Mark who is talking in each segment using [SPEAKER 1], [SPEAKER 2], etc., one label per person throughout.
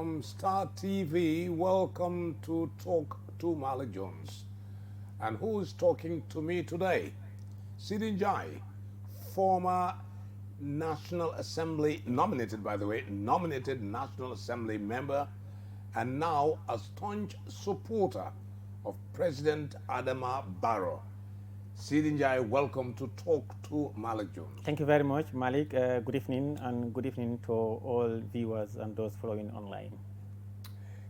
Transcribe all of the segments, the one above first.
[SPEAKER 1] from Star TV. Welcome to Talk to Malik Jones. And who is talking to me today? Seedy Njie, former National Assembly, nominated by the way, nominated National Assembly member, and now a staunch supporter of President Adama Barrow. Seedy Njie, welcome to Talk to Malik Jones.
[SPEAKER 2] Thank you very much, Malik. Good evening, and good evening to all viewers and those following online.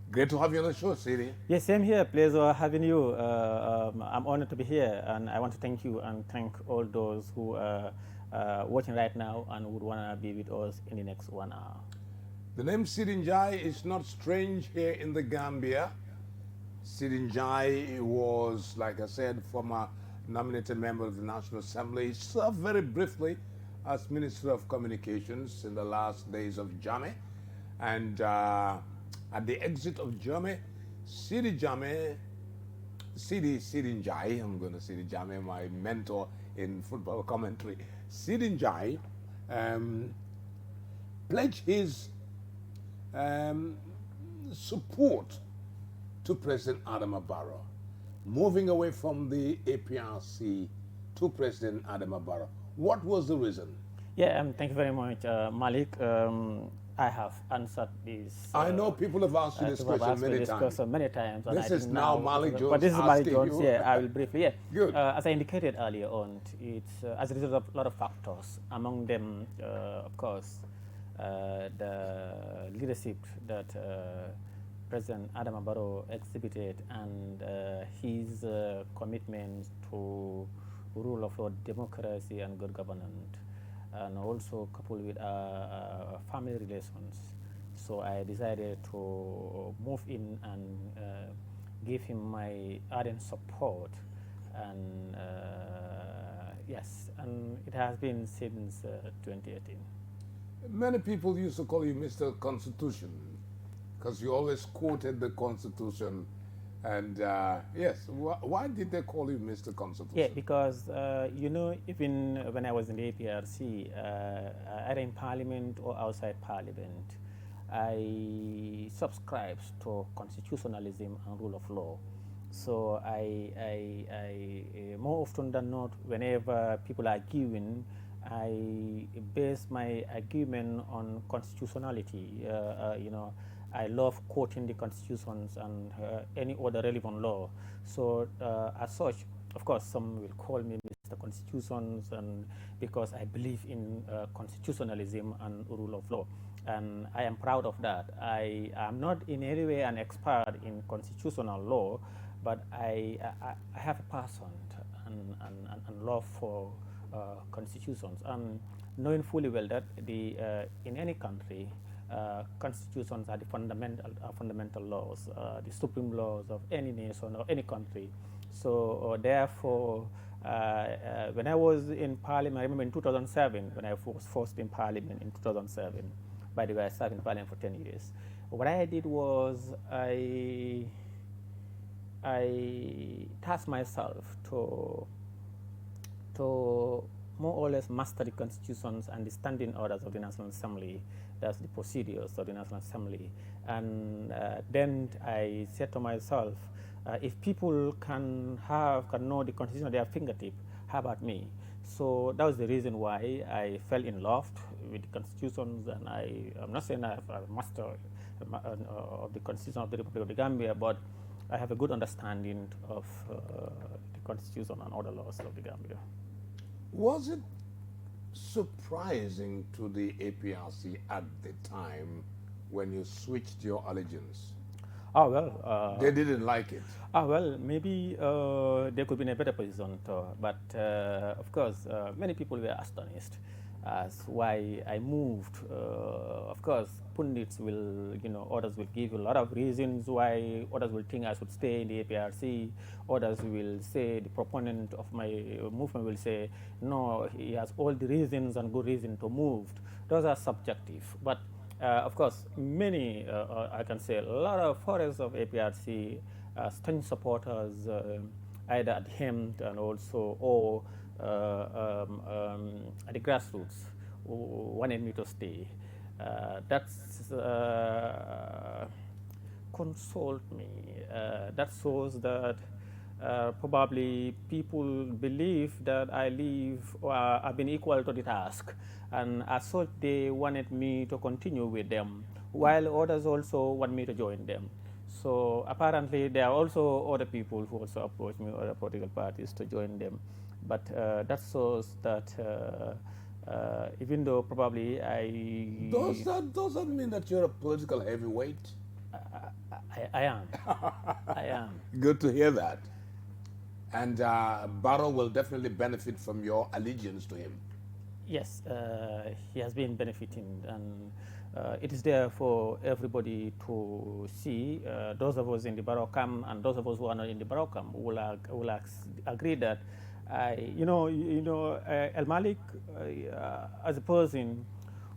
[SPEAKER 1] Great to have you on the show, Seedy.
[SPEAKER 2] Yes, same here. Pleasure having you. I'm honored to be here, and I want to thank you and thank all those who are watching right now and would want to be with us in the next 1 hour.
[SPEAKER 1] The name Seedy Njie is not strange here in the Gambia. Seedy Njie was, like I said, former nominated member of the National Assembly. He served very briefly as Minister of Communications in the last days of Jammeh. And at the exit of Jammeh, Seedy Njie, I'm going to Seedy Njie, my mentor in football commentary. Seedy Njie pledged his support to President Adama Barrow, moving away from the APRC to President Adama Barrow. What was the reason?
[SPEAKER 2] Yeah, thank you very much, Malik. I have answered this.
[SPEAKER 1] I know people have asked you this question many times.
[SPEAKER 2] And
[SPEAKER 1] this is now Malik Jones.
[SPEAKER 2] But this is Malik Jones.
[SPEAKER 1] You.
[SPEAKER 2] Yeah, I will briefly. Yeah.
[SPEAKER 1] Good.
[SPEAKER 2] As I indicated earlier on, it's as a result of a lot of factors. Among them, of course, the leadership that President Adama Barrow exhibited and his commitment to rule of law, democracy, and good governance, and also coupled with family relations. So I decided to move in and give him my ardent support. And yes, and it has been since 2018.
[SPEAKER 1] Many people used to call you Mr. Constitution because you always quoted the Constitution. And yes, why did they call you Mr. Constitution?
[SPEAKER 2] Yeah, because, you know, even when I was in the APRC, either in Parliament or outside Parliament, I subscribed to constitutionalism and rule of law. So I more often than not, whenever people are arguing, I base my argument on constitutionality. You know, I love quoting the constitutions and any other relevant law. So as such, of course, some will call me Mr. Constitutions, and because I believe in constitutionalism and rule of law. And I am proud of that. I am not in any way an expert in constitutional law, but I have a passion and love for constitutions, and knowing fully well that in any country, constitutions are the fundamental laws, the supreme laws of any nation or any country. So therefore, when I was in Parliament, I remember in 2007, when I was first in Parliament in 2007, by the way, I served in Parliament for 10 years. What I did was I tasked myself to more or less master the constitutions and the standing orders of the National Assembly. That's the procedures of the National Assembly. And then I said to myself, if people can know the Constitution at their fingertip, how about me? So that was the reason why I fell in love with the constitutions, and I'm not saying I have a master of the Constitution of the Republic of the Gambia, but I have a good understanding of the Constitution and other laws of the Gambia.
[SPEAKER 1] Was it surprising to the APRC at the time when you switched your allegiance?
[SPEAKER 2] Oh, well.
[SPEAKER 1] They didn't like it.
[SPEAKER 2] Oh, well, maybe they could be in a better position, but of course, many people were astonished as why I moved. Of course, pundits will, others will give you a lot of reasons why. Others will think I should stay in the APRC. Others will say, the proponent of my movement will say, no, he has all the reasons and good reason to move. Those are subjective. But of course, many, I can say, a lot of foreigners of APRC, staunch supporters, either at him and also, or at the grassroots, wanted me to stay. That's console me. That shows that probably people believe that I live or I've been equal to the task, and as such they wanted me to continue with them, while others also want me to join them. So apparently there are also other people who also approach me, other political parties, to join them. But that shows that even though probably
[SPEAKER 1] Does that mean that you're a political heavyweight?
[SPEAKER 2] I am. I am.
[SPEAKER 1] Good to hear that. And Barrow will definitely benefit from your allegiance to him.
[SPEAKER 2] Yes, he has been benefiting, and it is there for everybody to see. Those of us in the Barrow camp and those of us who are not in the Barrow camp will agree that, El Malik, as a person,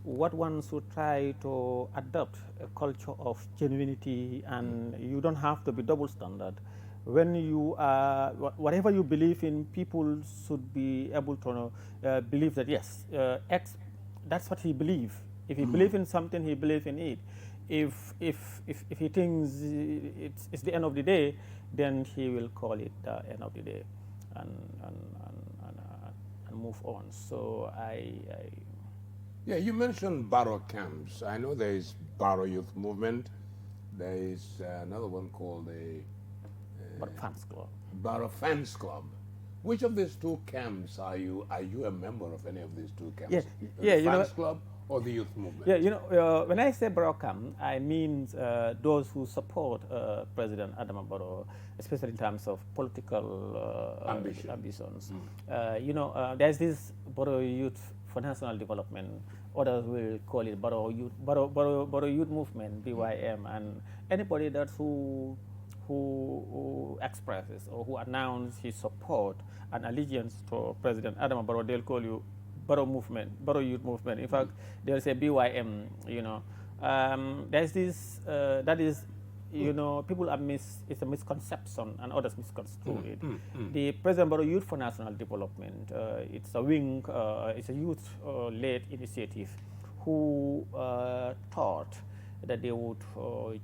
[SPEAKER 2] what one should try to adopt a culture of genuinity, and you don't have to be double standard. When you whatever you believe in, people should be able to believe that yes, X, that's what he believes. If he believes in something, he believes in it. If he thinks it's the end of the day, then he will call it the end of the day, and move on. So
[SPEAKER 1] Yeah, you mentioned Barrow camps. I know there is Barrow Youth Movement. There is another one called the
[SPEAKER 2] Barrow Fans Club.
[SPEAKER 1] Barrow Fans Club. Which of these two camps are you? Are you a member of any of these two camps?
[SPEAKER 2] Yeah,
[SPEAKER 1] The Fans Club or the Youth Movement?
[SPEAKER 2] Yeah, when I say Barrow camp, I mean those who support President Adama Barrow, especially in terms of political ambitions. There's this Barrow Youth for National Development. Others will call it Barrow Youth Movement (BYM), and anybody that's who expresses or who announces his support and allegiance to President Adama Barrow, they'll call you Barrow Movement, Barrow Youth Movement. In fact, they'll say BYM. There's this that is, people are it's a misconception, and others misconstrue it. The President Barrow Youth for National Development, it's a wing, it's a youth-led initiative who thought that they would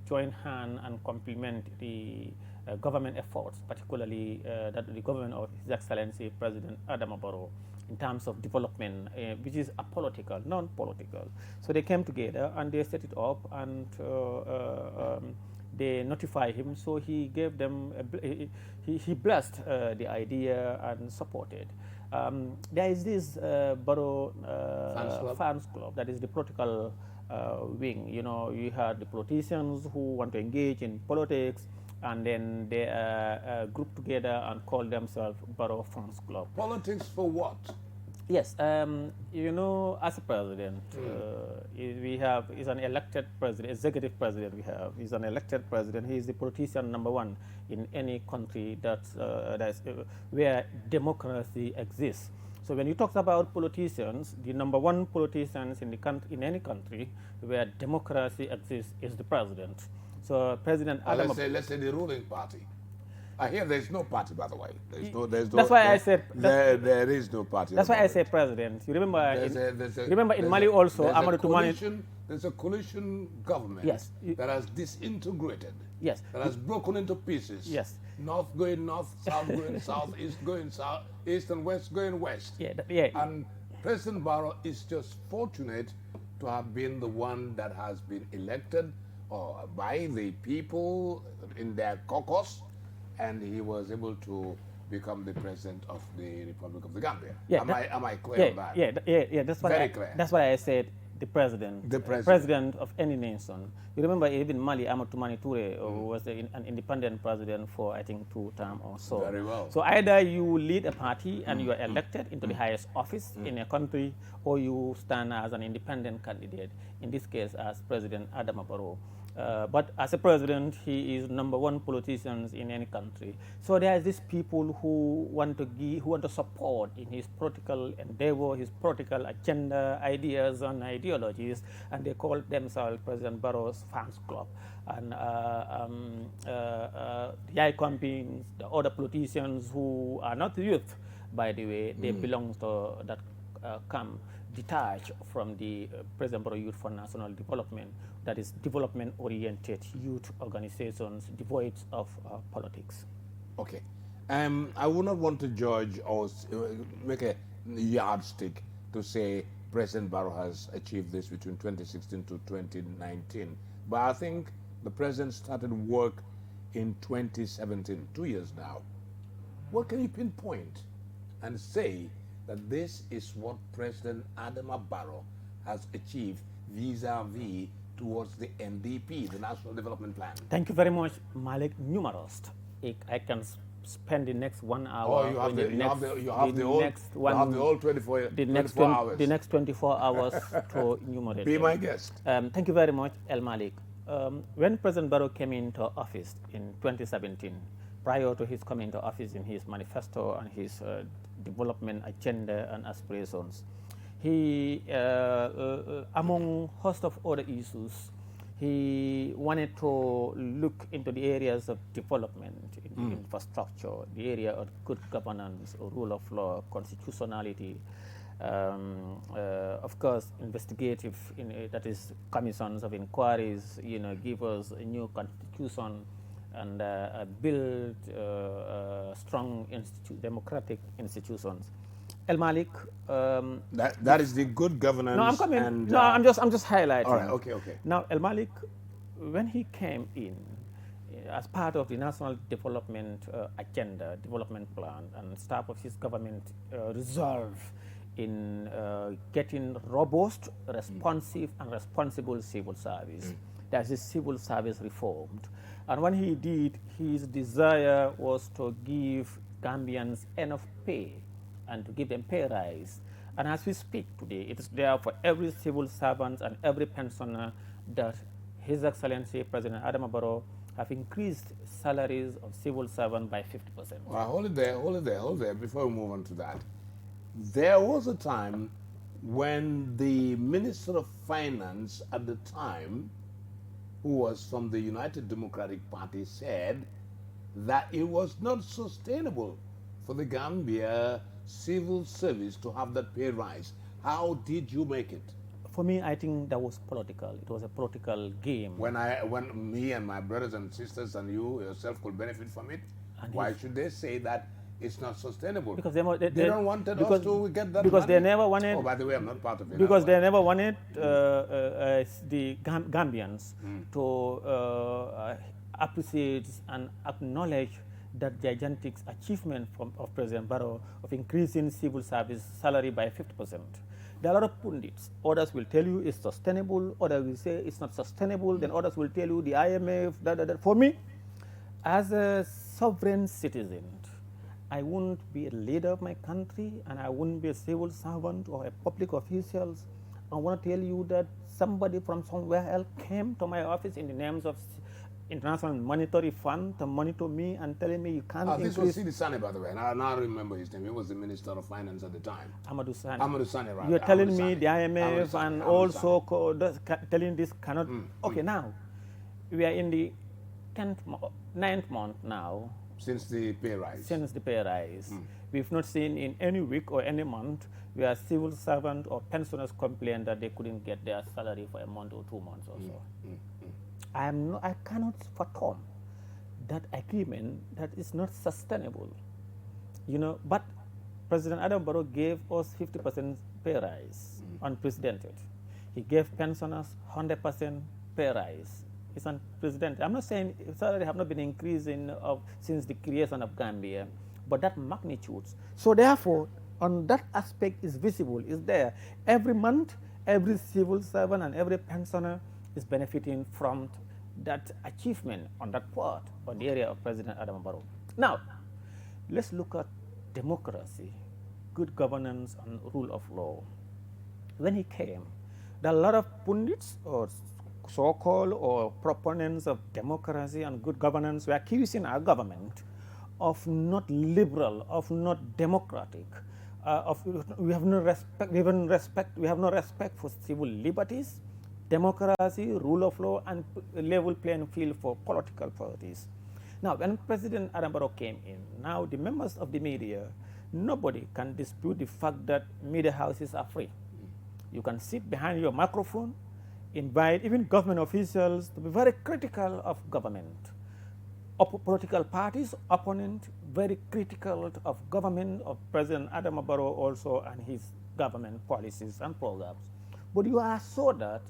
[SPEAKER 2] join hand and complement the government efforts, particularly that the government of His Excellency President Adama Barrow, in terms of development, which is apolitical, non-political. So they came together and they set it up, and they notified him. So he gave them, he blessed the idea and supported. There is this Barrow Fans Club, that is the political wing. You had the politicians who want to engage in politics, and then they group together and call themselves Barrow Fans Club.
[SPEAKER 1] Politics for what?
[SPEAKER 2] Yes, as a president, he's an elected president, executive president we have. He's an elected president. He's the politician number one in any country that's where democracy exists. So when you talk about politicians, the number one politicians in any country where democracy exists is the president. So President Adama.
[SPEAKER 1] Let's say the ruling party. I hear there's no party, by the way.
[SPEAKER 2] That's why I said
[SPEAKER 1] there is no party.
[SPEAKER 2] That's why I say president. You remember in Mali also,
[SPEAKER 1] there's a coalition government that has disintegrated.
[SPEAKER 2] Yes.
[SPEAKER 1] That has broken into pieces.
[SPEAKER 2] Yes.
[SPEAKER 1] North going north, south going south, east going south, east and west going west. And President Barrow is just fortunate to have been the one that has been elected by the people in their caucus, and he was able to become the president of the Republic of the Gambia. Am I clear on that?
[SPEAKER 2] Yeah. That's why
[SPEAKER 1] clear.
[SPEAKER 2] That's why I said the president of any nation. You remember even Mali, Amadou Mani Touré, who was an independent president for, I think, 2 terms or so.
[SPEAKER 1] Very well.
[SPEAKER 2] So either you lead a party and you are elected into the highest office in a country, or you stand as an independent candidate, in this case as President Adama Barrow. But as a president, he is number one politician in any country. So there are these people who want to support in his political endeavor, his political agenda, ideas and ideologies, and they call themselves President Barrow's Fans Club. And the icons, the other politicians who are not youth, by the way, they belong to that camp. detached from the President Barrow Youth for National Development, that is development-oriented youth organizations devoid of politics.
[SPEAKER 1] Okay. I would not want to judge or make a yardstick to say President Barrow has achieved this between 2016 to 2019. But I think the president started work in 2017, 2 years now. What can you pinpoint and say that this is what President Adama Barrow has achieved vis-a-vis towards the NDP, the National Development Plan?
[SPEAKER 2] Thank you very much, Malik. Numerous. I can spend the next 1 hour.
[SPEAKER 1] Oh, you have the whole 24 hours.
[SPEAKER 2] The next 24 hours to enumerate.
[SPEAKER 1] Be my guest.
[SPEAKER 2] Thank you very much, El Malik. When President Barrow came into office in 2017, prior to his coming into office in his manifesto and his development agenda and aspirations, he, among host of other issues, he wanted to look into the areas of development, infrastructure, the area of good governance, rule of law, constitutionality, of course, investigative, that is commissions of inquiries, give us a new constitution and build strong democratic institutions. El Malik.
[SPEAKER 1] That is the good governance.
[SPEAKER 2] No, I'm coming. I'm just highlighting.
[SPEAKER 1] All right. Okay.
[SPEAKER 2] Now, El Malik, when he came in as part of the national development agenda, development plan, and staff of his government resolve in getting robust, responsive, and responsible civil service. That is civil service reformed. And when he did, his desire was to give Gambians enough pay and to give them pay rise. And as we speak today, it is there for every civil servant and every pensioner that His Excellency President Adama Barrow have increased salaries of civil servants by 50%.
[SPEAKER 1] Well, hold it there, before we move on to that. There was a time when the Minister of Finance at the time, who was from the United Democratic Party, said that it was not sustainable for the Gambia civil service to have that pay rise. How did you make it?
[SPEAKER 2] For me, I think that was political. It was a political game.
[SPEAKER 1] When me and my brothers and sisters and you yourself could benefit from it, and why should they say that it's not sustainable?
[SPEAKER 2] Because
[SPEAKER 1] they don't want us to get that
[SPEAKER 2] because
[SPEAKER 1] money.
[SPEAKER 2] They never wanted.
[SPEAKER 1] Oh, by the way, I'm not part of it.
[SPEAKER 2] Because they never wanted the Gambians to appreciate and acknowledge that gigantic achievement of President Barrow of increasing civil service salary by 50%. There are a lot of pundits. Others will tell you it's sustainable, others will say it's not sustainable, then others will tell you the IMF, For me, as a sovereign citizen, I wouldn't be a leader of my country and I wouldn't be a civil servant or a public official. I want to tell you that somebody from somewhere else came to my office in the names of International Monetary Fund to monitor me and telling me you can't increase.
[SPEAKER 1] This was Seedy Njie, by the way, and I now remember his name. He was the Minister of Finance at the time.
[SPEAKER 2] Amadou Sane.
[SPEAKER 1] Amadou Sane, right.
[SPEAKER 2] You're telling me the IMF and also telling this cannot. Okay, now we are in the 9th month now.
[SPEAKER 1] Since the pay rise.
[SPEAKER 2] Since the pay rise. We've not seen in any week or any month where civil servants or pensioners complain that they couldn't get their salary for a month or 2 months or so. I cannot fathom that agreement that is not sustainable. But President Adama Barrow gave us 50% pay rise, unprecedented. He gave pensioners 100% pay rise. It's unprecedented. I'm not saying salary have not been increasing since the creation of Gambia, but that magnitude. So therefore, on that aspect is visible, is there. Every month, every civil servant and every pensioner is benefiting from that achievement on that part, on the area of President Adama Barrow. Now, let's look at democracy, good governance, and rule of law. When he came, there are a lot of pundits or so-called or proponents of democracy and good governance were accusing our government of not liberal, of not democratic, we have no respect for civil liberties, democracy, rule of law, and level playing field for political parties. Now, when President Adama Barrow came in, now the members of the media, nobody can dispute the fact that media houses are free. You can sit behind your microphone, invite even government officials to be very critical of government. Political parties, opponent, very critical of government, of President Adama Barrow also and his government policies and programs. But you are so that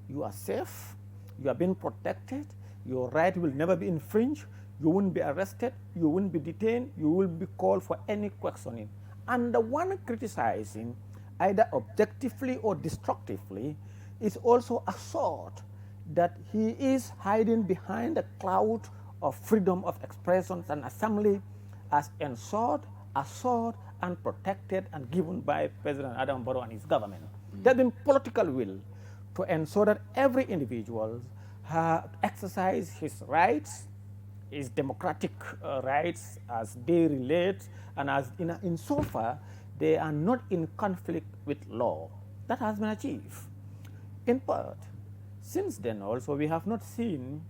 [SPEAKER 2] you are safe, you are being protected, your right will never be infringed, you won't be arrested, you won't be detained, you will be called for any questioning. And the one criticizing, either objectively or destructively, is also assured that he is hiding behind a cloud of freedom of expression and assembly as ensured, assured, and protected and given by President Adama Barrow and his government. There's been political will to ensure that every individual exercise his rights, his democratic rights as they relate and as insofar they are not in conflict with law. That has been achieved. In part, since then also we have not seen,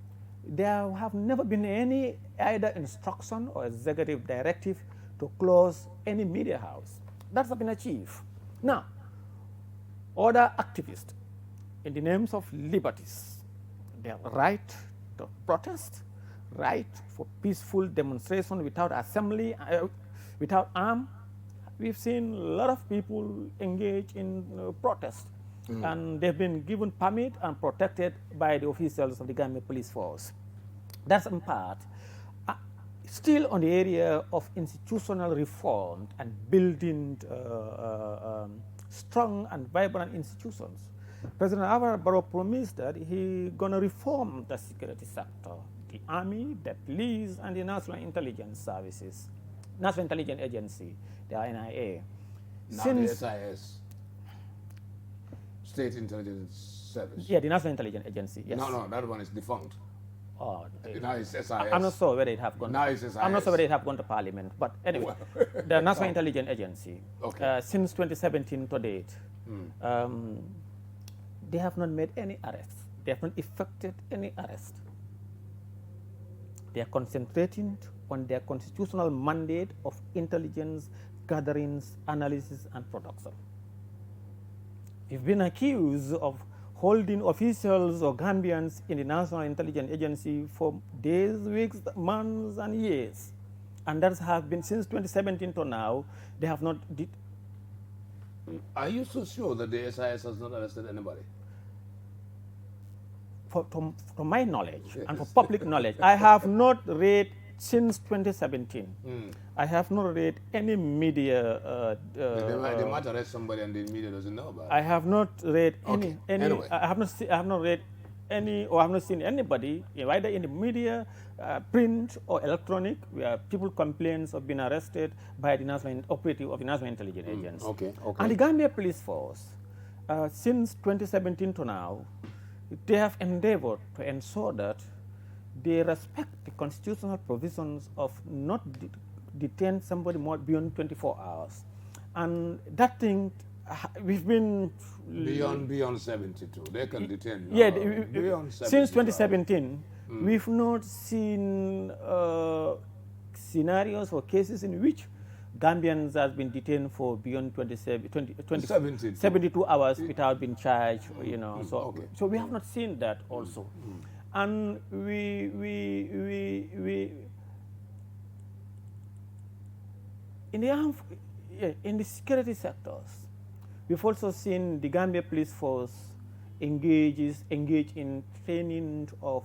[SPEAKER 2] there have never been any either instruction or executive directive to close any media house. That's been achieved. Now, other activists, in the names of liberties, their right to protest, right for peaceful demonstration without assembly, without arm. We've seen a lot of people engage in protest, and they've been given permit and protected by the officials of the Gambia Police Force. That's in part. Still on the area of institutional reform and building strong and vibrant institutions. President Adama Barrow promised that he's going to reform the security sector, the Army, the police, and the National Intelligence Services, National Intelligence Agency, the NIA.
[SPEAKER 1] Now since the SIS, State Intelligence Service.
[SPEAKER 2] Yeah, the National Intelligence Agency, yes.
[SPEAKER 1] No, that one is defunct.
[SPEAKER 2] Oh,
[SPEAKER 1] now it's SIS.
[SPEAKER 2] I'm not sure whether it have gone.
[SPEAKER 1] Now it's SIS.
[SPEAKER 2] I'm not sure whether it have gone to Parliament, but anyway, the National Intelligence Agency, since 2017 to date, they have not made any arrests. They have not effected any arrest. They are concentrating on their constitutional mandate of intelligence gatherings, analysis, and production. We've been accused of holding officials or Gambians in the National Intelligence Agency for days, weeks, months, and years. And that has been since 2017 to now. They have not.
[SPEAKER 1] Are you so sure that the SIS has not arrested anybody?
[SPEAKER 2] From my knowledge and for public knowledge, I have not read since 2017. I have not read any media.
[SPEAKER 1] They might arrest somebody and the media doesn't know about it.
[SPEAKER 2] I have not read any.
[SPEAKER 1] Anyway.
[SPEAKER 2] I have not read any, or I have not seen anybody, either in the media, print or electronic, where people complaints of being arrested by the national operative of the National Intelligence Agency.
[SPEAKER 1] Okay.
[SPEAKER 2] And the Gambia Police Force, since 2017 to now, they have endeavored to ensure that they respect the constitutional provisions of not detain somebody more beyond 24 hours. And that thing, we've been...
[SPEAKER 1] Beyond 72. They can detain.
[SPEAKER 2] Yeah,
[SPEAKER 1] beyond 72
[SPEAKER 2] since 2017, we've not seen scenarios or cases in which Gambians have been detained for beyond 72 hours without being charged, you know. So we have not seen that also. And we in the security sectors, we've also seen the Gambia Police Force engage in training of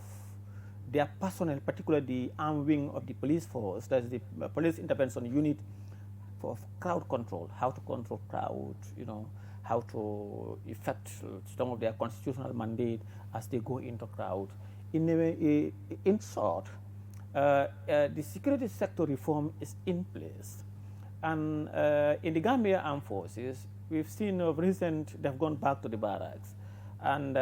[SPEAKER 2] their personnel, particularly the armed wing of the police force, that's the police intervention unit for crowd control, how to control crowd, you know, how to effect some of their constitutional mandate as they go into crowd. In short, the security sector reform is in place. And in the Gambia Armed Forces, we've seen of recent, they've gone back to the barracks. And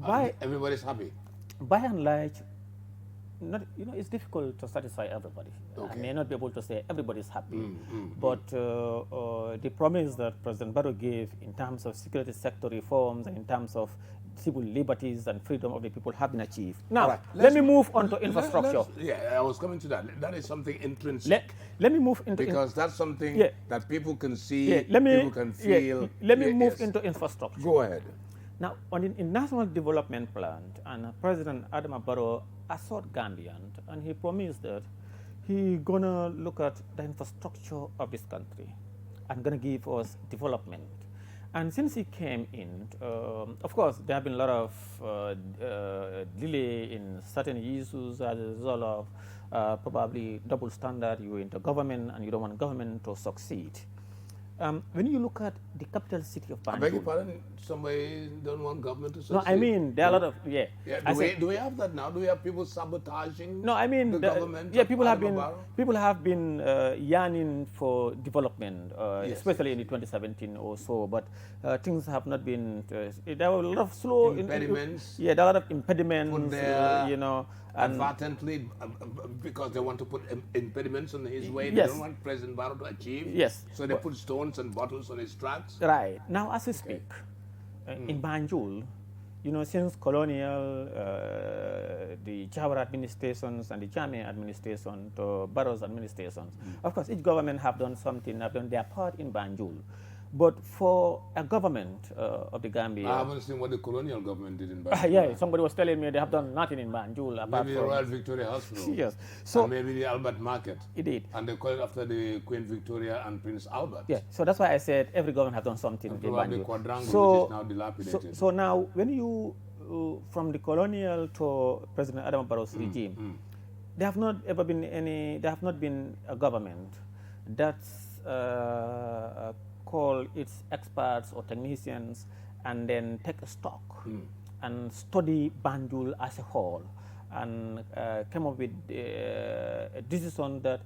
[SPEAKER 1] everybody's happy.
[SPEAKER 2] By and large, it's difficult to satisfy everybody. I may not be able to say everybody's happy, but the promise that President Barrow gave in terms of security sector reforms and in terms of civil liberties and freedom of the people have been achieved. Now,
[SPEAKER 1] Right.
[SPEAKER 2] let me move on to infrastructure.
[SPEAKER 1] Yeah, I was coming to that. That is something intrinsic.
[SPEAKER 2] Let me move into
[SPEAKER 1] because that's something that people can see, people can feel.
[SPEAKER 2] Let me move into infrastructure.
[SPEAKER 1] Go ahead.
[SPEAKER 2] Now, on the National Development Plan, and President Adama Barrow assured Gambians, and he promised that he gonna look at the infrastructure of this country and gonna give us development. And since he came in, of course, there have been a lot of delay in certain issues as a result of probably double standard. You're into government and you don't want government to succeed. When you look at the capital city of Banjul,
[SPEAKER 1] I beg your pardon, somebody don't want government to succeed?
[SPEAKER 2] No, I mean, there are a lot of,
[SPEAKER 1] Do we have that now? Do we have people sabotaging
[SPEAKER 2] no, I mean,
[SPEAKER 1] the government?
[SPEAKER 2] Yeah, people have been yearning for development, especially in the 2017 or so, but things have not been, there were a lot of slow
[SPEAKER 1] impediments.
[SPEAKER 2] There are a lot of impediments,
[SPEAKER 1] put there,
[SPEAKER 2] and
[SPEAKER 1] advertently, because they want to put impediments on his way. They don't want President Barrow to achieve.
[SPEAKER 2] Yes.
[SPEAKER 1] So they put stones and bottles on his tracks.
[SPEAKER 2] Right. Now, as we speak, in Banjul, since colonial, the Jawara administrations and the Jame administration to Barrow's administrations, of course, each government have done something, have done their part in Banjul. But for a government of the Gambia...
[SPEAKER 1] I haven't seen what the colonial government did in Banjul.
[SPEAKER 2] Somebody was telling me they have done nothing in Banjul.
[SPEAKER 1] Maybe the Royal Victoria Hospital.
[SPEAKER 2] Yes. So,
[SPEAKER 1] and maybe the Albert Market.
[SPEAKER 2] It did.
[SPEAKER 1] And they call it after the Queen Victoria and Prince Albert.
[SPEAKER 2] Yeah, so that's why I said every government has done something in Banjul.
[SPEAKER 1] Quadrangle, which is now dilapidated.
[SPEAKER 2] So now, when you, from the colonial to President Adama Barrow's regime, there have not ever been there have not been a government that's call its experts or technicians and then take a stock and study Banjul as a whole and came up with a decision that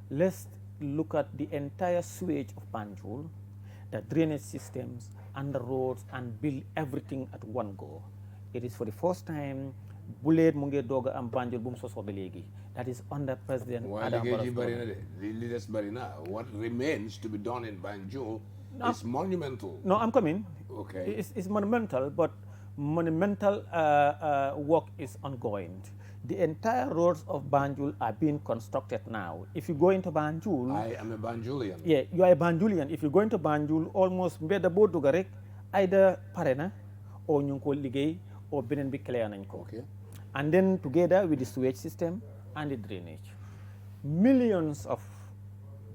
[SPEAKER 2] let's look at the entire sewage of Banjul, the drainage systems and the roads and build everything at one go. It is for the first time Bullet Munge Doga and Banjul Boom Soso Belegi. That is under President Adama Barrow.
[SPEAKER 1] What remains to be done in Banjul is monumental.
[SPEAKER 2] No, I'm coming.
[SPEAKER 1] Okay.
[SPEAKER 2] It's monumental, but monumental work is ongoing. The entire roads of Banjul are being constructed now. If you go into Banjul...
[SPEAKER 1] I am a Banjulian.
[SPEAKER 2] Yeah, you are a Banjulian. If you go into Banjul, almost mbeda bo dugarek, either parena or nyunko ligay or benen bi clear nanko.
[SPEAKER 1] Okay.
[SPEAKER 2] And then together with the sewage system and the drainage, millions of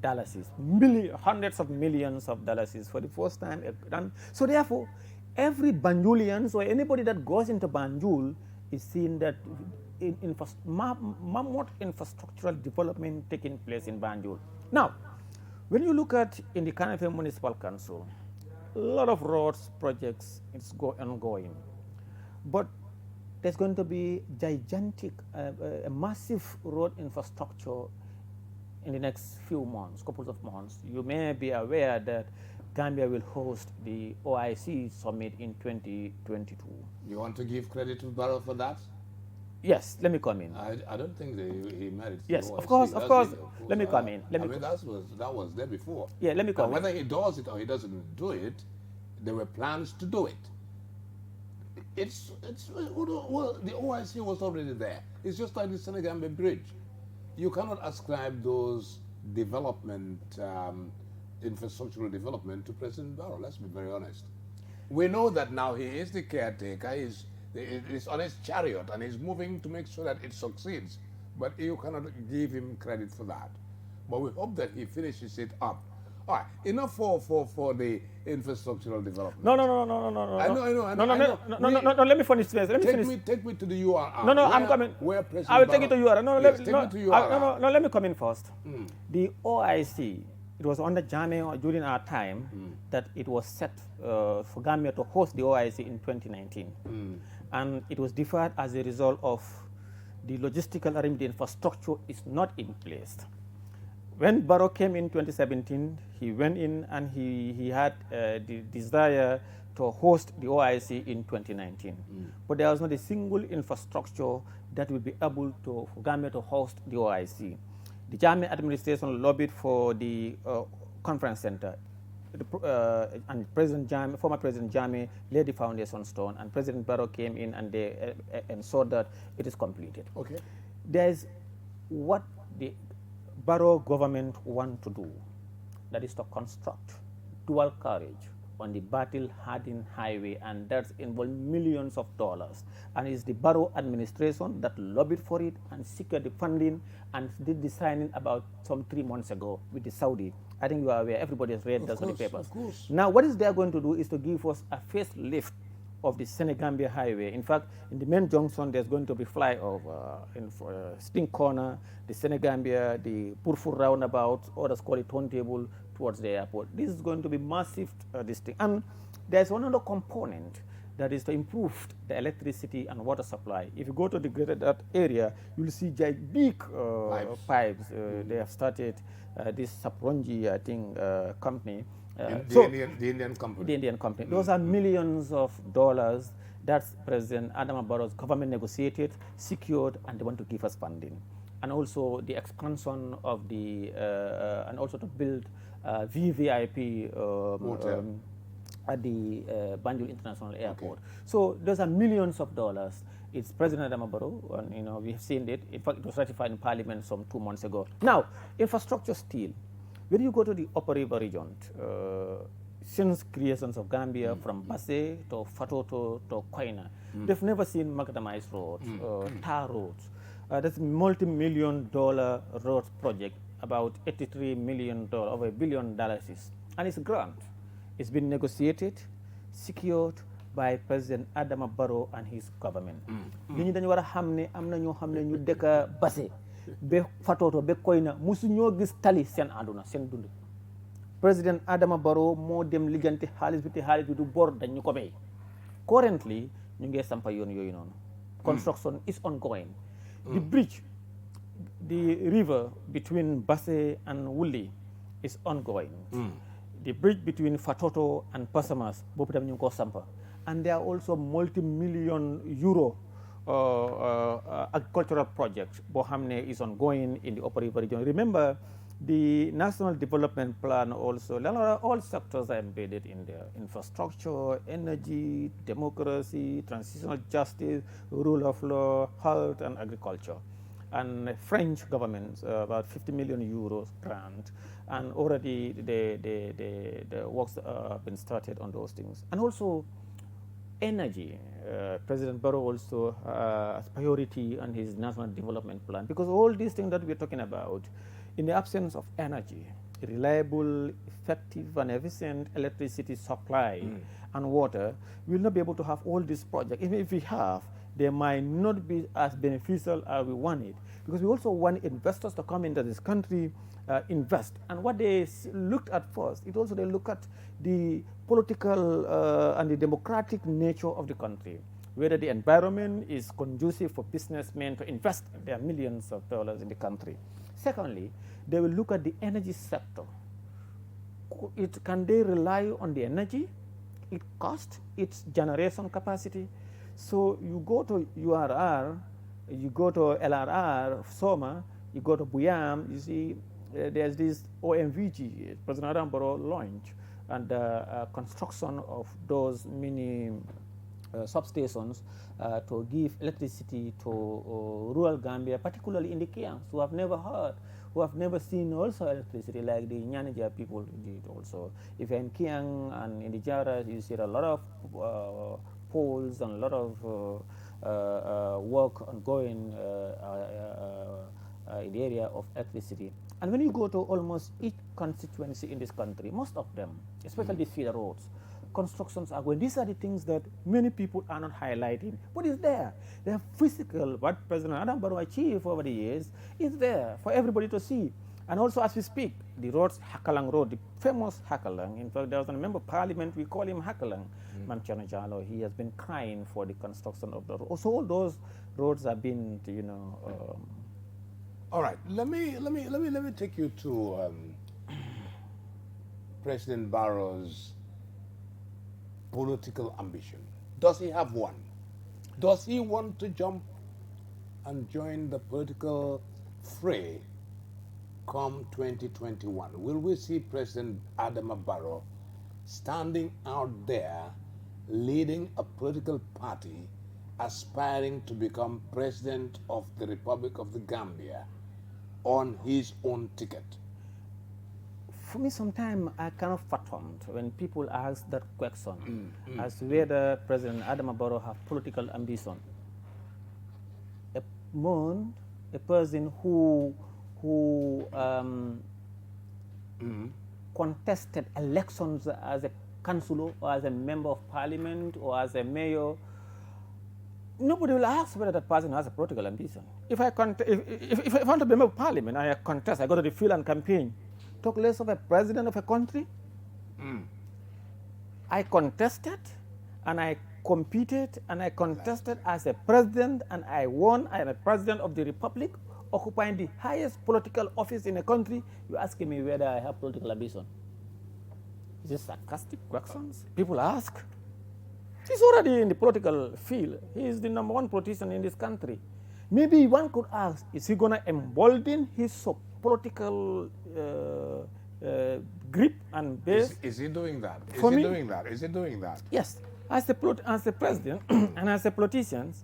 [SPEAKER 2] dollars, hundreds of millions of dollars for the first time done. So therefore, every Banjulian or anybody that goes into Banjul is seeing that mammoth infrastructural development taking place in Banjul. Now, when you look at in the Kanafe Municipal Council, a lot of roads projects is ongoing, but there's going to be gigantic, a massive road infrastructure in the next few months, couple of months. You may be aware that Gambia will host the OIC summit in 2022. You
[SPEAKER 1] want to give credit to Barrow for that?
[SPEAKER 2] Yes, let me come in.
[SPEAKER 1] I don't think he married.
[SPEAKER 2] Yes,
[SPEAKER 1] of
[SPEAKER 2] course. Let me come in.
[SPEAKER 1] That was there before.
[SPEAKER 2] Yeah, let me come in.
[SPEAKER 1] Whether he does it or he doesn't do it, there were plans to do it. Well, the OIC was already there. It's just like the Senegambia Bridge. You cannot ascribe those development, infrastructural development to President Barrow. Let's be very honest. We know that now he is the caretaker. He's on his chariot and he's moving to make sure that it succeeds. But you cannot give him credit for that. But we hope that he finishes it up. All right, enough for the infrastructural development.
[SPEAKER 2] No.
[SPEAKER 1] I know.
[SPEAKER 2] No, let me finish this.
[SPEAKER 1] Take me to the URR.
[SPEAKER 2] No, I'm coming.
[SPEAKER 1] Where President
[SPEAKER 2] I will take it to URR.
[SPEAKER 1] No,
[SPEAKER 2] let me come in first. The OIC, it was under Jame during our time that it was set for Gambia to host the OIC in 2019. And it was deferred as a result of the logistical arrangement, the infrastructure is not in place. When Barrow came in 2017, he went in and he had the desire to host the OIC in 2019. But there was not a single infrastructure that will be able for Gambia to host the OIC. The Jame administration lobbied for the conference center. and President Jammeh, former President Jammeh laid the foundation stone, and President Barrow came in and they ensured that it is completed.
[SPEAKER 1] Okay.
[SPEAKER 2] There's what the Barrow government want to do, that is to construct dual carriage on the battle-hardened highway, and that's involved millions of dollars. And it's the Barrow administration that lobbied for it and secured the funding and did the signing about some 3 months ago with the Saudi. I think you are aware, everybody has read those on the papers.
[SPEAKER 1] Of course.
[SPEAKER 2] Now, what is they are going to do is to give us a facelift of the Senegambia highway. In fact, in the main junction, there's going to be flyover in Sting Corner, the Senegambia, the Purfur roundabout, others call it turntable, towards the airport. This is going to be massive, this thing. And there's one other component that is to improve the electricity and water supply. If you go to the greater that area, you'll see big pipes. They have started this Sapronji, I think, company.
[SPEAKER 1] The Indian company.
[SPEAKER 2] The Indian company. Those are millions of dollars that President Adama Barrow's government negotiated, secured, and they want to give us funding. And also the expansion of the, and also to build VVIP at the Banjul International Airport.
[SPEAKER 1] Okay.
[SPEAKER 2] So those are millions of dollars. It's President Adama Barrow, and we've seen it. In fact, it was ratified in Parliament some 2 months ago. Now, infrastructure still. When you go to the Upper River region, since creations of Gambia, from Basse to Fatoto to Koina, they've never seen macadamized roads, tar roads. That's a multi-million dollar road project, about $83 million, over $1 billion. And it's a grant. It's been negotiated, secured by President Adama Barrow and his government. Nit ñi dañu wara xamné amna ñoo xamné ñu dëkk Basse be Fatoto be Koina musu ñoo gis tali sen aduna sen dund. President Adama Barrow moo dem liggante xaalis bi te xaalis bi du bor dañ ñu ko may. Currently ñu ngi sampa yoon yooyu noonu. Construction is ongoing. The bridge, the river between Basse and Wuli is ongoing. The bridge between Fatoto and Pasamas, both them ñu ko sampa. And there are also multi-million euro agricultural project Bohamne is ongoing in the Upper River region. Remember, the National Development Plan also, all sectors are embedded in there: infrastructure, energy, democracy, transitional justice, rule of law, health, and agriculture. And French government, about 50 million euros grant, and already the works have been started on those things. And also energy. President Barrow also has priority on his National Development Plan, because all these things that we're talking about, in the absence of energy, reliable, effective, and efficient electricity supply and water, we will not be able to have all these projects. Even if we have, they might not be as beneficial as we want it, because we also want investors to come into this country, invest. And what they looked at first, it also they look at the political and the democratic nature of the country, whether the environment is conducive for businessmen to invest their millions of dollars in the country. Secondly, they will look at the energy sector. Can they rely on the energy, its cost, its generation capacity? So you go to URR, you go to LRR, Soma, you go to Buyam, you see there's this OMVG, President Adama Barrow launch, and construction of those mini substations to give electricity to rural Gambia, particularly in the Kiangs, who have never heard, who have never seen also electricity, like the Nyanija people did also. If you're in Kiang and in the Jara, you see a lot of poles and a lot of work ongoing in the area of electricity. And when you go to almost each constituency in this country, most of them, especially the feeder roads, constructions are going. These are the things that many people are not highlighting, but it's there. They are physical. What President Adama Barrow achieved over the years is there for everybody to see. And also, as we speak, the roads, Hakalang Road, the famous Hakalang. In fact, there was a member of parliament, we call him Hakalang, Mamchana Jalo. He has been crying for the construction of the road. Also, all those roads have been,
[SPEAKER 1] All right, let me take you to President Barrow's political ambition. Does he have one? Does he want to jump and join the political fray come 2021? Will we see President Adama Barrow standing out there, leading a political party, aspiring to become president of the Republic of the Gambia on his own ticket?
[SPEAKER 2] For me, sometimes I kind of fathom when people ask that question as to whether President Adama Barrow have political ambition. A person who contested elections as a councillor or as a member of parliament or as a mayor, nobody will ask whether that person has a political ambition. If I want to be a member of parliament, I contest, I go to the field and campaign. Talk less of a president of a country. I contested and I competed and I contested as a president and I won. I am a president of the republic, occupying the highest political office in a country. You're asking me whether I have political ambition. Is this sarcastic questions? People ask. He's already in the political field. He is the #1 politician in this country. Maybe one could ask, is he going to embolden his political grip and base?
[SPEAKER 1] Is he doing that? Is he doing that?
[SPEAKER 2] Yes. As the president and as a politician,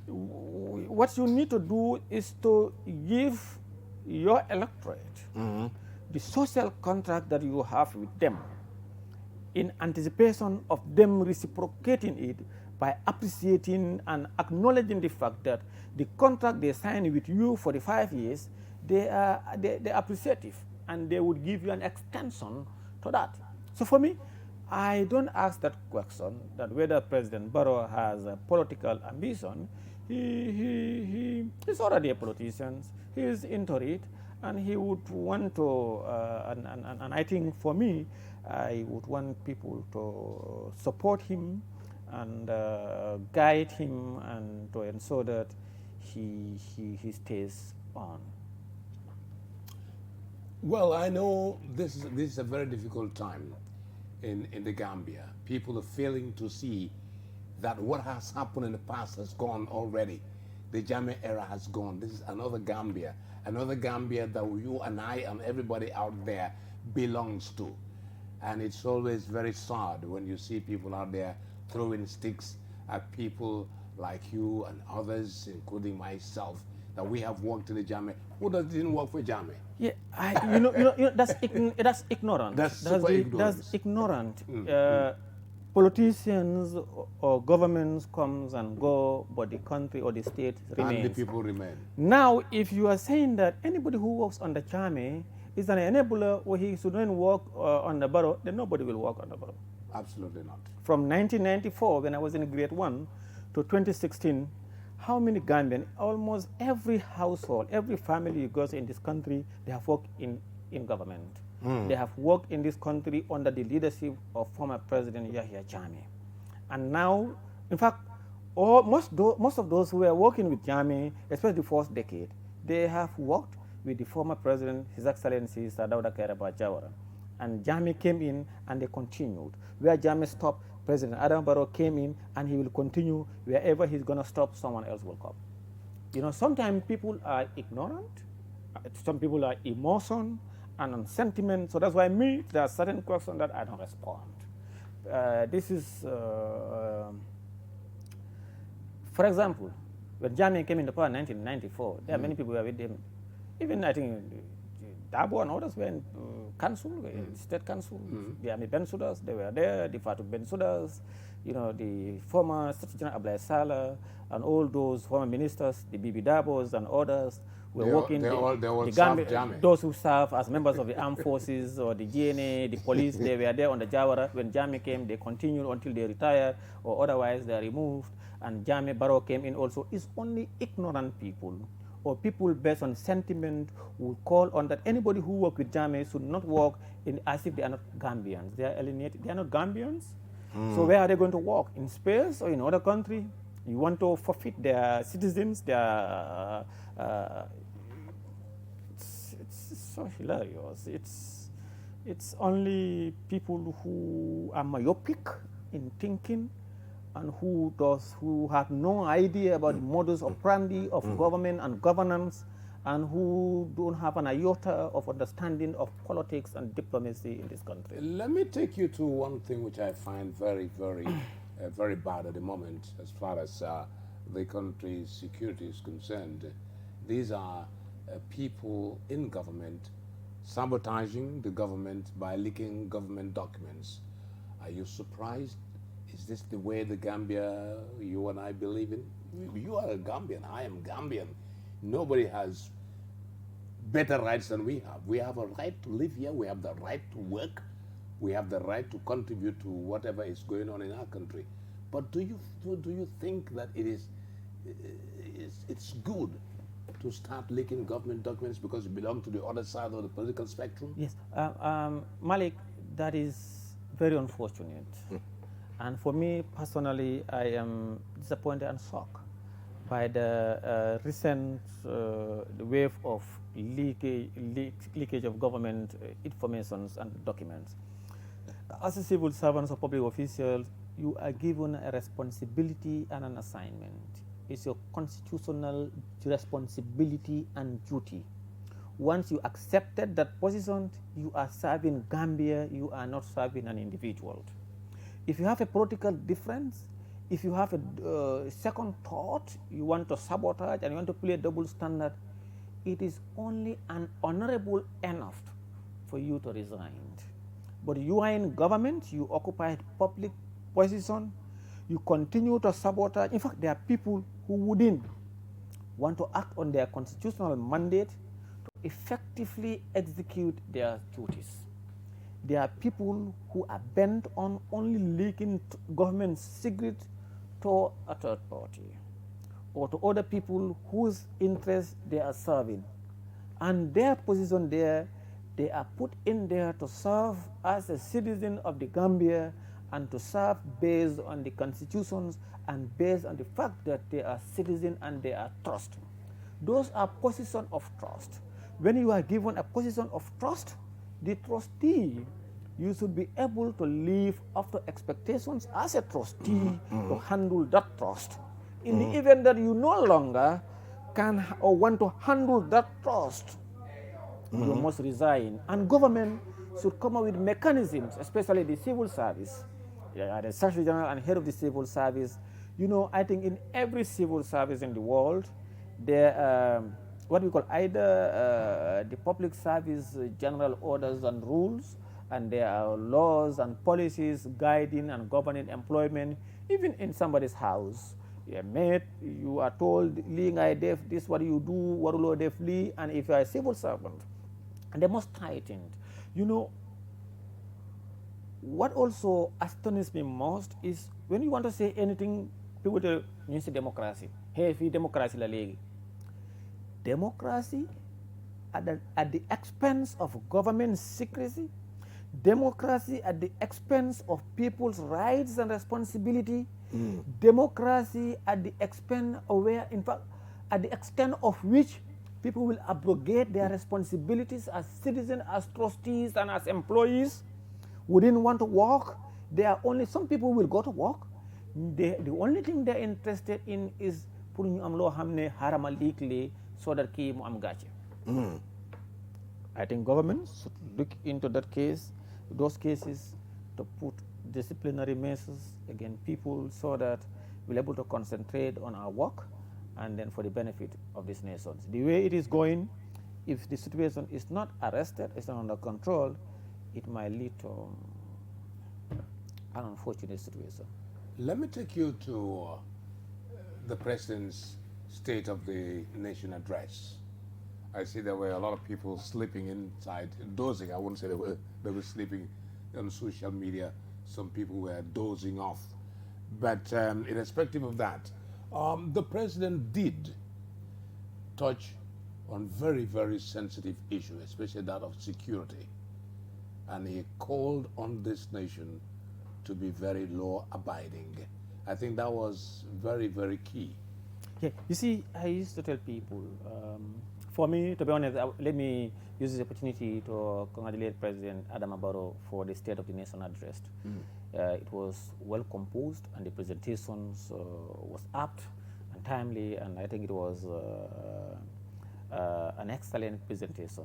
[SPEAKER 2] what you need to do is to give your electorate the social contract that you have with them in anticipation of them reciprocating it by appreciating and acknowledging the fact that the contract they signed with you for the 5 years, they're appreciative and they would give you an extension to that. So for me, I don't ask that question, that whether President Barrow has a political ambition. He's already a politician. He is into it, and he would want to. And I think for me, I would want people to support him and guide him, and to ensure that he stays on.
[SPEAKER 1] Well, I know this is a very difficult time in the Gambia. People are failing to see that what has happened in the past has gone already. The Jammeh era has gone. This is another Gambia that you and I and everybody out there belongs to. And it's always very sad when you see people out there throwing sticks at people like you and others, including myself, that we have worked in the Jammeh. Who didn't work for Jammeh?
[SPEAKER 2] Yeah, that's ignorant.
[SPEAKER 1] That's
[SPEAKER 2] ignorant. Politicians or governments comes and go, but the country or the state remains.
[SPEAKER 1] And the people remain.
[SPEAKER 2] Now, if you are saying that anybody who works on the Jammeh is an enabler or he shouldn't work on the Barrow, then nobody will work on the Barrow.
[SPEAKER 1] Absolutely not.
[SPEAKER 2] From 1994, when I was in grade 1, to 2016, how many Gambians, almost every household, every family goes in this country, they have worked in government. They have worked in this country under the leadership of former President Yahya Jammeh. And now, in fact, most of those who were working with Jammeh, especially the first decade, they have worked with the former President, His Excellency Sir Dawda Kairaba Jawara. And Jammeh came in and they continued. Where Jammeh stopped, President Adama Barrow came in and he will continue. Wherever he's going to stop, someone else will come. You know, sometimes people are ignorant, some people are emotion and on sentiment. So that's why there are certain questions that I don't respond. This is, for example, when Jammeh came into power in 1994, there are many people who were with him. Even I think Dabo and others were in council, state council. The Army Bensoudas, they were there, the Fatou Bensoudas, you know, the former Secretary General Ablaye Saleh, and all those former ministers, the Bibi Dabos and others, were working.
[SPEAKER 1] They all served Jammeh.
[SPEAKER 2] Those who serve as members of the armed forces or the GNA, the police, they were there on the Jawara. When Jammeh came, they continued until they retired, or otherwise they are removed. And Jammeh Barrow came in also. It's only ignorant people or people based on sentiment will call on that anybody who work with Jammeh should not work as if they are not Gambians. They are alienated. They are not Gambians. So where are they going to work? In space or in other country? You want to forfeit their citizens, their it's so hilarious. It's only people who are myopic in thinking and who have no idea about the modus operandi of government and governance, and who don't have an iota of understanding of politics and diplomacy in this country.
[SPEAKER 1] Let me take you to one thing which I find very, very, very bad at the moment as far as the country's security is concerned. These are people in government sabotaging the government by leaking government documents. Are you surprised? Is this the way the Gambia you and I believe in? You are a Gambian, I am Gambian. Nobody has better rights than we have. We have a right to live here, we have the right to work, we have the right to contribute to whatever is going on in our country. But do you think that it's good to start leaking government documents because you belong to the other side of the political spectrum?
[SPEAKER 2] Yes, Malik, that is very unfortunate. And for me personally, I am disappointed and shocked by the recent wave of leakage of government informations and documents. As a civil servant or public official, you are given a responsibility and an assignment. It's your constitutional responsibility and duty. Once you accepted that position, you are serving Gambia, you are not serving an individual. If you have a political difference, if you have a second thought, you want to sabotage and you want to play a double standard, it is only an honorable enough for you to resign. But you are in government, you occupy public position, you continue to sabotage. In fact, there are people who wouldn't want to act on their constitutional mandate to effectively execute their duties. There are people who are bent on only leaking government secrets to a third party or to other people whose interests they are serving. And their position there, they are put in there to serve as a citizen of the Gambia and to serve based on the constitutions and based on the fact that they are citizens and they are trust. Those are positions of trust. When you are given a position of trust, the trustee, you should be able to live up to expectations as a trustee to handle that trust. In the event that you no longer can or want to handle that trust, you must resign. And government should come up with mechanisms, especially the civil service, the Secretary General and head of the civil service. You know, I think in every civil service in the world, there what we call either the public service general orders and rules, and there are laws and policies guiding and governing employment, even in somebody's house. You're made, you are told, this what you do, what will def li, and if you are a civil servant, and they must tighten. You know, what also astonishes me most is when you want to say anything, people tell you say democracy. Hey, if democracy la legi. Democracy at the expense of government secrecy, democracy at the expense of people's rights and responsibility, democracy at the expense of where, in fact, at the extent of which people will abrogate their responsibilities as citizens, as trustees, and as employees who didn't want to work. There are only some people who will go to work. The only thing they're interested in is putting am lo hamne harama likle so that ki mu am gache. I think government should look into that case, those cases, to put disciplinary measures against people so that we're able to concentrate on our work and then for the benefit of these nations. The way it is going, if the situation is not arrested, it's not under control, it might lead to an unfortunate situation.
[SPEAKER 1] Let me take you to the President's State of the Nation address. I see there were a lot of people sleeping inside, dozing. I wouldn't say they were sleeping on social media. Some people were dozing off. But irrespective of that, the President did touch on very, very sensitive issues, especially that of security. And he called on this nation to be very law-abiding. I think that was very, very key.
[SPEAKER 2] Yeah, you see, I used to tell people, for me, to be honest, let me use this opportunity to congratulate President Adama Barrow for the State of the Nation address. It was well composed, and the presentations was apt and timely, and I think it was an excellent presentation.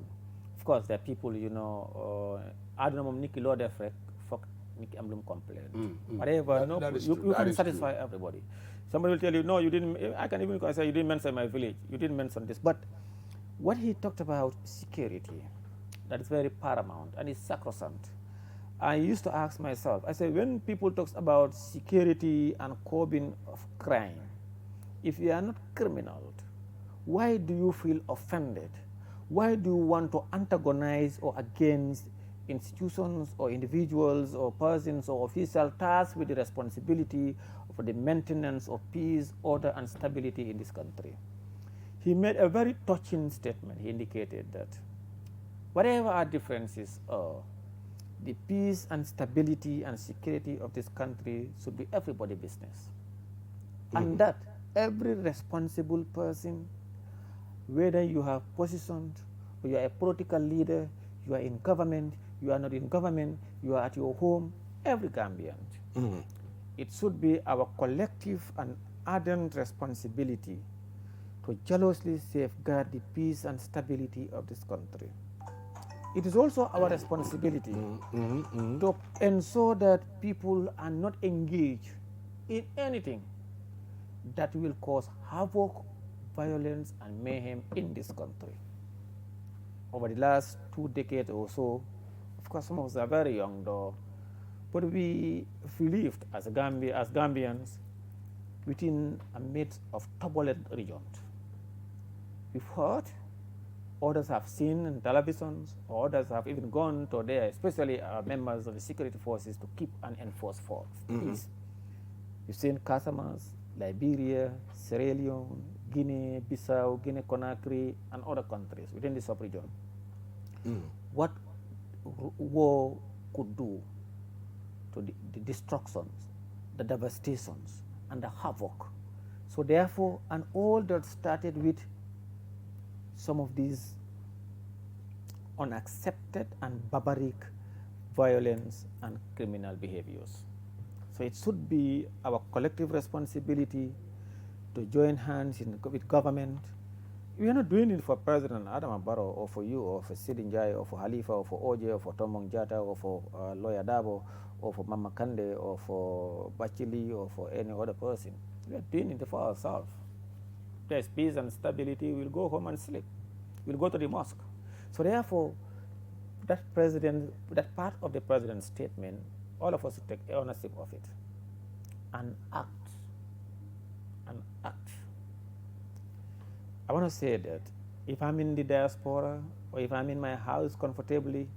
[SPEAKER 2] Of course, there are people, you know, I don't know, Niki Law Defrek, fuck Niki Amlum complaint. Whatever, no, you can satisfy everybody. Somebody will tell you, no, you didn't, I can even say, you didn't mention my village, you didn't mention this. But what he talked about security, that is very paramount and it's sacrosanct. I used to ask myself, I say, when people talk about security and curbing of crime, if you are not criminal, why do you feel offended? Why do you want to antagonize or against institutions or individuals or persons or officials tasked with the responsibility for the maintenance of peace, order, and stability in this country? He made a very touching statement. He indicated that whatever our differences are, the peace and stability and security of this country should be everybody's business. And that every responsible person, whether you have positions, or you are a political leader, you are in government, you are not in government, you are at your home, every Gambian. It should be our collective and ardent responsibility to jealously safeguard the peace and stability of this country. It is also our responsibility to ensure that people are not engaged in anything that will cause havoc, violence, and mayhem in this country. Over the last 2 decades or so, of course, some of us are very young though, but we lived as Gambians within a midst of turbulent regions. We've heard, others have seen in televisions, or others have even gone to there, especially members of the security forces, to keep and enforce peace. You've seen Casamas, Liberia, Sierra Leone, Guinea, Bissau, Guinea Conakry, and other countries within the sub-region. What war could do to the destructions, the devastations, and the havoc. So therefore, and all that started with some of these unaccepted and barbaric violence and criminal behaviors. So it should be our collective responsibility to join hands with government. We are not doing it for President Adama Barrow or for you or for Seedy Njie or for Halifa or for OJ or for Tombong Jatta or for Lawyer Dabo or for Mama Kande or for Bachili or for any other person. We are doing it for ourselves. There's peace and stability, we'll go home and sleep. We'll go to the mosque. So therefore, that part of the president's statement, all of us should take ownership of it and act. I want to say that if I'm in the diaspora or if I'm in my house comfortably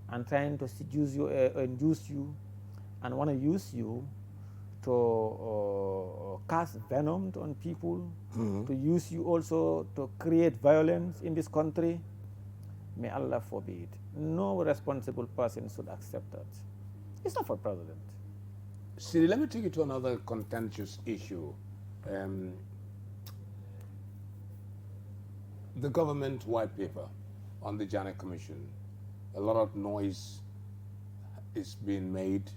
[SPEAKER 2] and trying to seduce you, induce you, and want to use you to cast venom on people, to use you also to create violence in this country, may Allah forbid. No responsible person should accept that. It's not for president.
[SPEAKER 1] Seedy, let me take you to another contentious issue. The government white paper on the Janet Commission. A lot of noise is being made,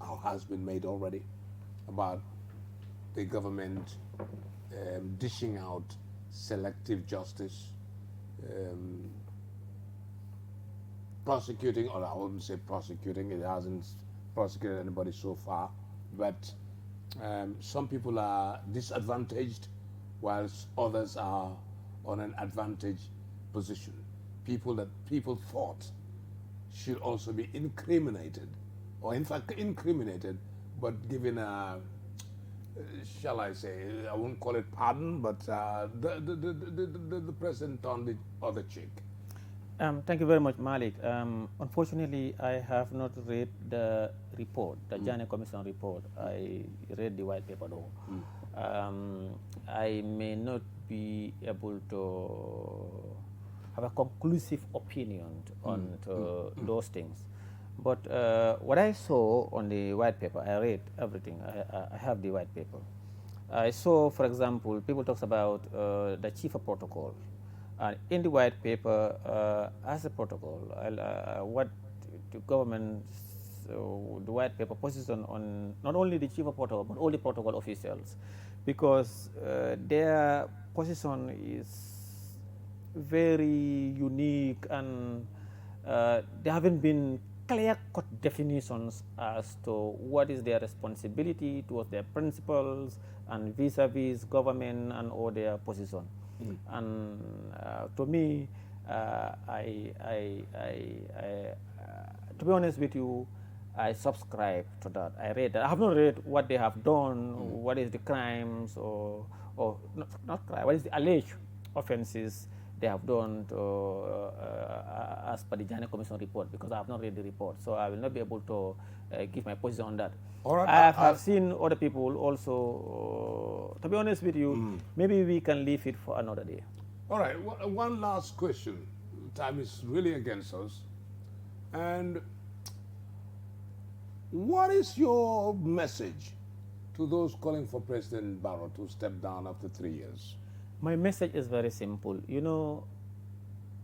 [SPEAKER 1] or has been made already, about the government dishing out selective justice, prosecuting, or I wouldn't say prosecuting, it hasn't prosecuted anybody so far, but some people are disadvantaged whilst others are on an advantage position. People that people thought should also be incriminated, or in fact incriminated, but given a, shall I say, I won't call it pardon, but the president on the other cheek.
[SPEAKER 2] Thank you very much, Malik. Unfortunately, I have not read the report, the Janet Commission report. I read the white paper though. I may not be able to have a conclusive opinion on those things. But what I saw on the white paper, I read everything. I have the white paper. I saw, for example, people talk about the chief of protocol. In the white paper, as a protocol, what the government, the white paper position on not only the chief of protocol, but all the protocol officials, because their position is very unique, and there haven't been clear-cut definitions as to what is their responsibility towards their principles and vis-a-vis government and all their position. And to me, to be honest with you, I subscribe to that. I read that. I have not read what they have done, what is the crimes, or not crime, what is the alleged offenses they have done to, as per the Njie Commission report, because I have not read the report. So I will not be able to give my position on that.
[SPEAKER 1] All right,
[SPEAKER 2] I have seen other people also, to be honest with you, maybe we can leave it for another day.
[SPEAKER 1] All right, one last question. Time is really against us. And what is your message to those calling for President Barrow to step down after 3 years?
[SPEAKER 2] My message is very simple. You know,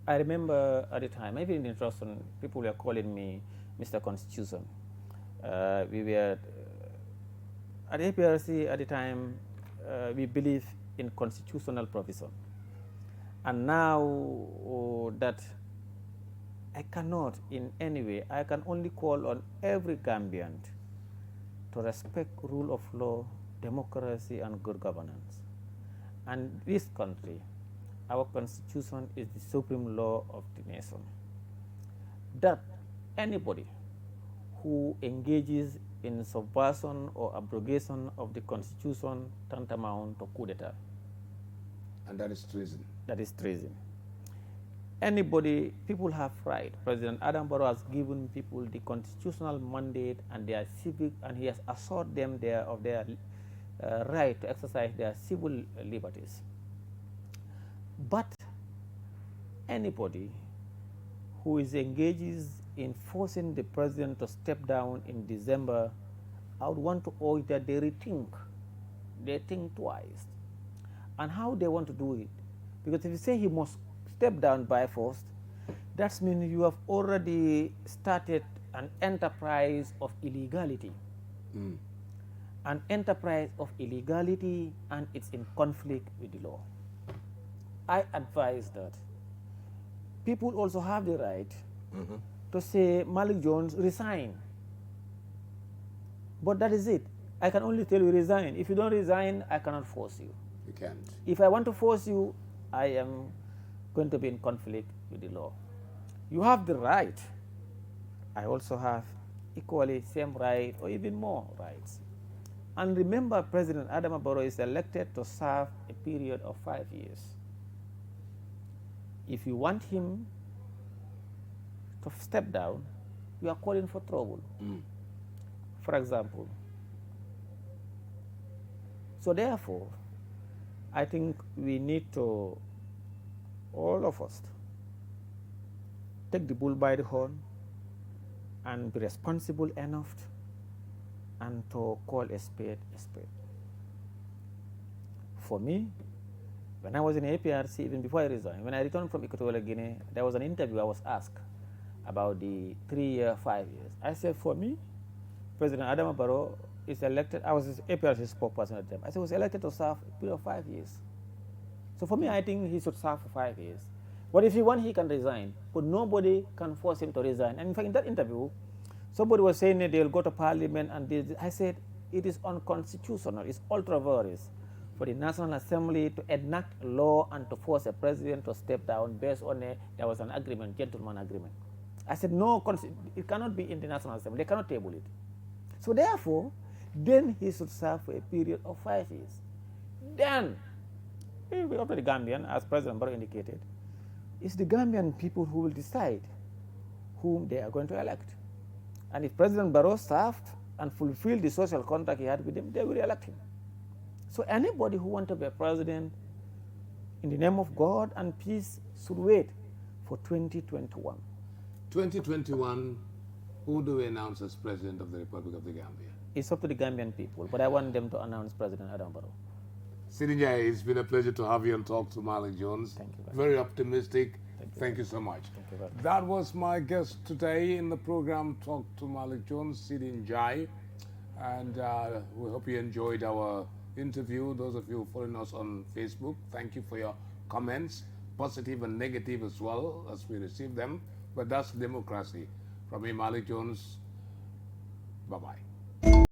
[SPEAKER 2] I remember at the time, maybe in the introduction, people were calling me Mr. Constitution. We were, at APRC at the time, we believe in constitutional provision. And now that I cannot in any way, I can only call on every Gambian to respect rule of law, democracy, and good governance. And this country, our constitution is the supreme law of the nation. That anybody who engages in subversion or abrogation of the constitution tantamount to coup d'etat.
[SPEAKER 1] And that is treason.
[SPEAKER 2] That is treason. Anybody, people have right. President Barrow has given people the constitutional mandate and their civic, and he has assured them of their right to exercise their civil liberties. But anybody who is engaged in forcing the president to step down in December, I would want to urge that they rethink. They think twice and how they want to do it. Because if you say he must step down by force, that means you have already started an enterprise of illegality. An enterprise of illegality, and it's in conflict with the law. I advise that people also have the right to say, Malik Jones, resign. But that is it. I can only tell you resign. If you don't resign, I cannot force you.
[SPEAKER 1] You can't.
[SPEAKER 2] If I want to force you, I am going to be in conflict with the law. You have the right. I also have equally same right or even more rights. And remember, President Adama Barrow is elected to serve a period of 5 years. If you want him to step down, you are calling for trouble. For example. So therefore, I think we need to, all of us, take the bull by the horn and be responsible enough and to call a spade a spade. For me, when I was in APRC, even before I resigned, when I returned from Equatorial Guinea, there was an interview I was asked about the 3-year, 5 years. I said, for me, President Adama Barrow is elected. I was APRC spokesperson at the time. I said, he was elected to serve a period of 5 years. So for me, I think he should serve for 5 years. But if he wants, he can resign. But nobody can force him to resign. And in fact, in that interview, somebody was saying that they'll go to parliament and this. I said, it is unconstitutional. It's ultra vires for the National Assembly to enact a law and to force a president to step down based on there was an agreement, gentleman agreement. I said, no, it cannot be in the National Assembly. They cannot table it. So therefore, then he should serve for a period of 5 years. Then, it will be up to the Gambian, as President Barrow indicated. It's the Gambian people who will decide whom they are going to elect. And if President Barrow served and fulfilled the social contract he had with them, they will elect him. So anybody who wants to be a president in the name of God and peace should wait for 2021.
[SPEAKER 1] 2021, who do we announce as President of the Republic of the Gambia?
[SPEAKER 2] It's up to the Gambian people, but I want them to announce President Adama Barrow.
[SPEAKER 1] Seedy Njie, it's been a pleasure to have you and talk to Malik Jones.
[SPEAKER 2] Thank you.
[SPEAKER 1] Very optimistic. Thank you so much.
[SPEAKER 2] Thank you very much.
[SPEAKER 1] That was my guest today in the program, Talk to Malik Jones, Seedy Njie. And we hope you enjoyed our interview. Those of you following us on Facebook, thank you for your comments. positive and negative as well as we receive them. But that's democracy. From me, Malik Jones, bye-bye.